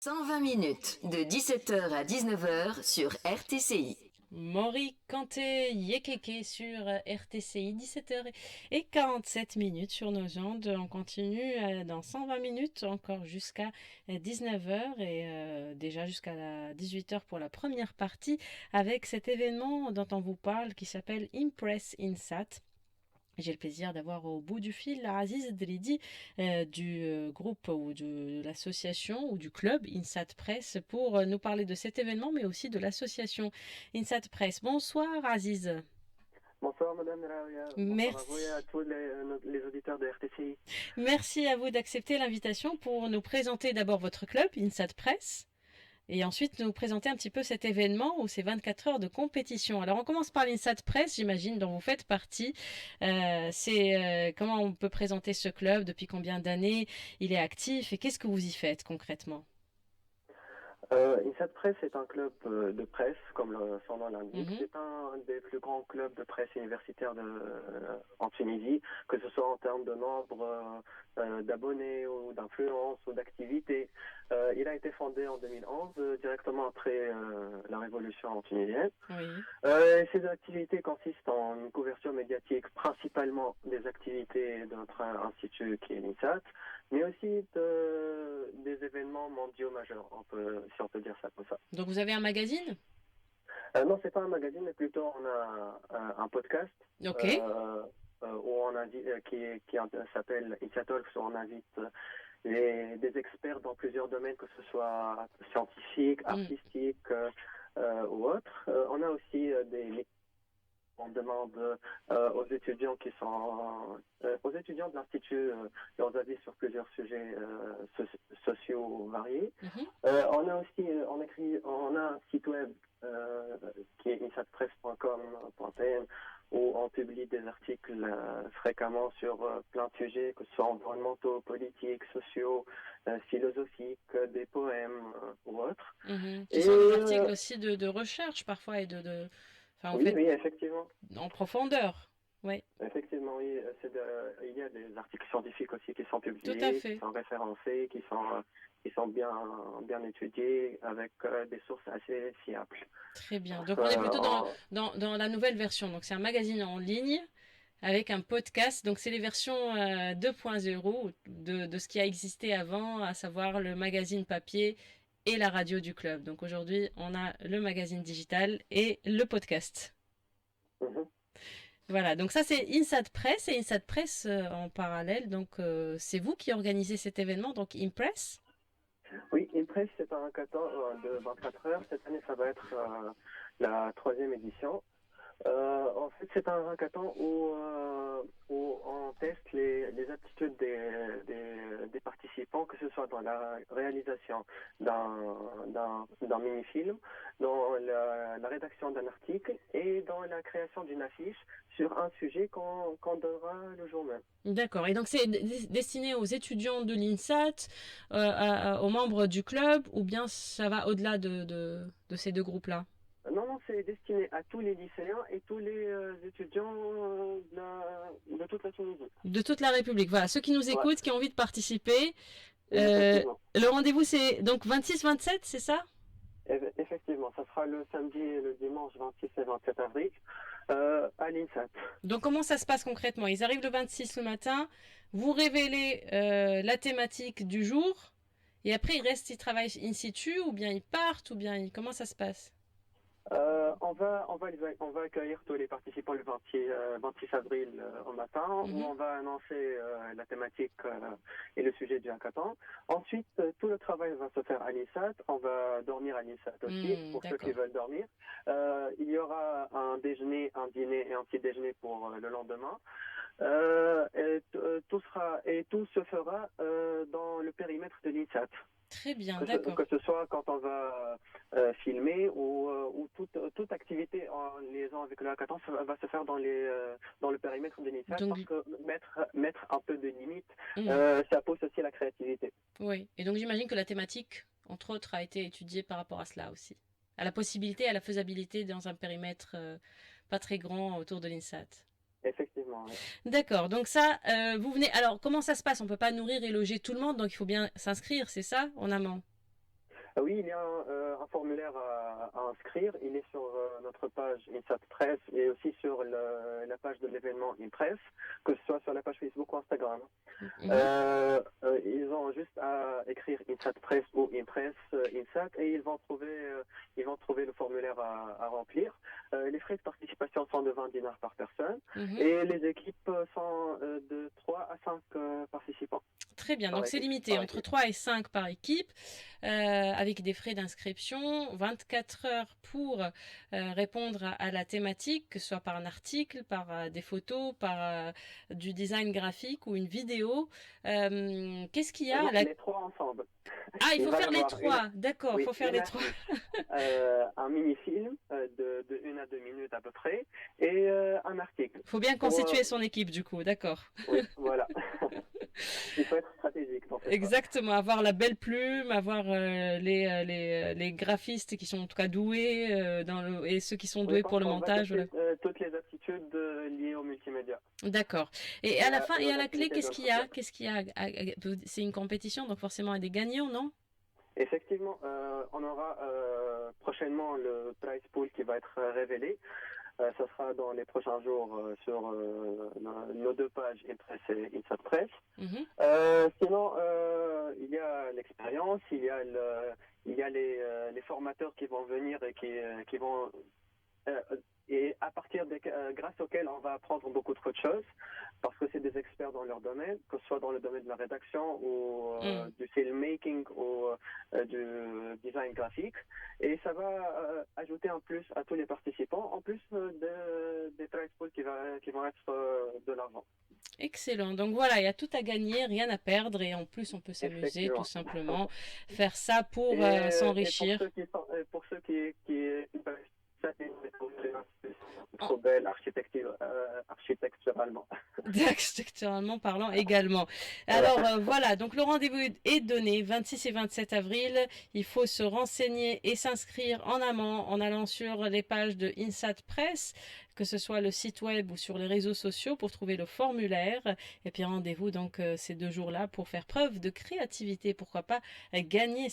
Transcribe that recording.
120 minutes, de 17h à 19h sur RTCI. Maury Kanté Yekeke sur RTCI, 17h47 sur nos ondes. On continue dans 120 minutes, encore jusqu'à 19h et déjà jusqu'à 18h pour la première partie avec cet événement dont on vous parle qui s'appelle Impress Insat. J'ai le plaisir d'avoir au bout du fil Aziz Dridi du groupe ou de l'association ou du club Insat Press pour nous parler de cet événement mais aussi de l'association Insat Press. Bonsoir Aziz. Bonsoir Madame Raria, bonsoir à vous et à Merci. tous les auditeurs de RTCI. Merci à vous d'accepter l'invitation pour nous présenter d'abord votre club Insat Press. Et ensuite nous présenter un petit peu cet événement où c'est 24 heures de compétition. Alors on commence par l'Insat Press, j'imagine, dont vous faites partie. Comment on peut présenter ce club, depuis combien d'années il est actif et qu'est-ce que vous y faites concrètement? Insat Press est un club de presse, comme son nom l'indique. Mhm. C'est un des plus grands clubs de presse universitaire en Tunisie, que ce soit en termes de nombre d'abonnés ou d'influence ou d'activité. Il a été fondé en 2011, directement après la révolution tunisienne. Oui. Ces activités consistent en une couverture médiatique principalement des activités de notre institut qui est l'INSAT, mais aussi des événements mondiaux majeurs, si on peut dire ça comme ça. Donc vous avez un magazine? Non, c'est pas un magazine, mais plutôt on a un podcast Ok. où on invite, qui s'appelle INSAT Talks, où on invite des experts dans plusieurs domaines, que ce soit scientifique, Mm. artistique ou autre. On a aussi on demande aux étudiants aux étudiants de l'institut leurs avis sur plusieurs sujets sociaux variés. Mhm. On a aussi on a un site web qui est insatpress.com.pn où on publie des articles fréquemment sur plein de sujets, que ce soit environnementaux, politiques, sociaux, philosophiques, des poèmes ou autres. Mhm. Qui Et sont des articles aussi de recherche parfois et Enfin, vous oui, faites oui, effectivement. en profondeur. Oui, Effectivement, oui, il y a des articles scientifiques aussi qui sont tout à publiés, qui fait. sont référencés, qui sont bien étudiés, avec des sources assez fiables. Très bien. Parce Donc que, on est plutôt dans la nouvelle version. Donc c'est un magazine en ligne avec un podcast. Donc c'est les versions 2.0 de ce qui a existé avant, à savoir le magazine papier et la radio du club. Donc aujourd'hui, on a le magazine digital et le podcast. Mhm. Voilà, donc ça c'est Insat Press et Insat Press en parallèle. Donc c'est vous qui organisez cet événement, donc Impress. Oui, Impress, c'est un hackathon de 24 heures. Cette année, ça va être la troisième édition. En fait, c'est un hackathon où on teste les aptitudes des participants, que ce soit dans la réalisation d'un mini-film, dans la rédaction d'un article et dans la création d'une affiche sur un sujet qu'on donnera le jour même. D'accord. Et donc c'est destiné aux étudiants de l'INSAT, aux membres du club, ou bien ça va au-delà de ces deux groupes-là? Non, non, c'est destiné à tous les lycéens et tous les étudiants de toute la Tunisie. De toute la République. Voilà, ceux qui nous Ouais, écoutent, qui ont envie de participer. effectivement. Le rendez-vous c'est donc 26-27, c'est ça? Effectivement, ça sera le samedi et le dimanche 26 et 27 avril à l'INSAT. Donc comment ça se passe concrètement? Ils arrivent le 26 le matin, vous révélez la thématique du jour, et après ils travaillent in situ, ou bien ils partent, ou bien comment ça se passe? On va accueillir tous les participants le 26 avril au matin, où Mhm. on va annoncer la thématique et le sujet du hackathon. Ensuite, tout le travail va se faire à l'INSAT. On va dormir à l'INSAT aussi, pour ceux qui D'accord. veulent dormir. Il y aura un déjeuner, un dîner et un petit déjeuner pour le lendemain. Tout se fera dans le périmètre de l'INSAT. Très bien, d'accord. Que ce soit quand on va filmer ou toute activité en liaison avec le hackathon va se faire dans le périmètre de l'INSAT, Donc, parce que mettre un peu de limite, hmm, ça pousse aussi la créativité. oui. Et donc j'imagine que la thématique, entre autres, a été étudiée par rapport à cela aussi. À la possibilité, à la faisabilité dans un périmètre pas très grand autour de l'INSAT. Effectivement, oui. D'accord, donc ça, vous venez. Alors, comment ça se passe? On peut pas nourrir et loger tout le monde, donc il faut bien s'inscrire, c'est ça, en amont? Oui, il y a un formulaire à inscrire. Il est sur notre page INSAT Press et aussi sur la page de l'événement InPress, que ce soit sur la page Facebook ou Instagram. Mhm. Ils ont juste à écrire INSAT Press ou InPress INSAT et ils vont trouver le formulaire à remplir. Les frais de participation sont de 20 dinars par personne Mhm. et les équipes sont de 3 à 5 participants Très bien, par donc c'est équipe. limité Par entre équipe. 3 et 5 par équipe, avec des frais d'inscription, 24 heures pour répondre à la thématique, que ce soit par un article, par des photos, par du design graphique ou une vidéo. Qu'est-ce qu'il y a Non, là? les trois ensemble. Ah, il Il faut va y faire les avoir trois, d'accord, il oui, faut faire une les trois. affiche, un mini-film de 1 à 2 minutes à peu près, et un article. Il faut bien Pour, constituer son équipe du coup, d'accord. oui, voilà. Il faut être stratégique dans cette phase. Exactement, avoir la belle plume, avoir les graphistes qui sont en tout cas doués et ceux qui sont Oui, doués parce pour le qu'on va montage. tester Voilà. toutes les aptitudes liées au multimédia D'accord. Et à la fin et et aux à la clé, activités qu'est-ce qu'il y d'entretien. a? Qu'est-ce qu'il y a? C'est une compétition, donc forcément il y a des gagnants, non? Effectivement, on aura prochainement le prize pool qui va être révélé. Ça sera dans les prochains jours sur nos deux pages Impress et InSatPress. Mhm. Sinon, il y a l'expérience, il y a les formateurs qui vont venir et qui vont euh, et à partir grâce auxquels on va apprendre beaucoup de choses, parce que c'est des experts dans leur domaine, que ce soit dans le domaine de la rédaction ou Mm. du filmmaking ou du design graphique. Et ça va ajouter un plus à tous les participants, en plus des prize pools qui vont être de l'argent. Excellent. Donc voilà, il y a tout à gagner, rien à perdre et en plus on peut s'amuser tout Effectivement. simplement, faire ça pour Et pour s'enrichir. ceux pour ceux qui ça, c'est En- trop belle architecturalement. Architecturalement parlant également. Alors voilà, donc le rendez-vous est donné 26 et 27 avril. Il faut se renseigner et s'inscrire en amont en allant sur les pages de INSAT Press, que ce soit le site web ou sur les réseaux sociaux pour trouver le formulaire. Et puis rendez-vous donc ces 2 jours-là pour faire preuve de créativité. Pourquoi pas gagner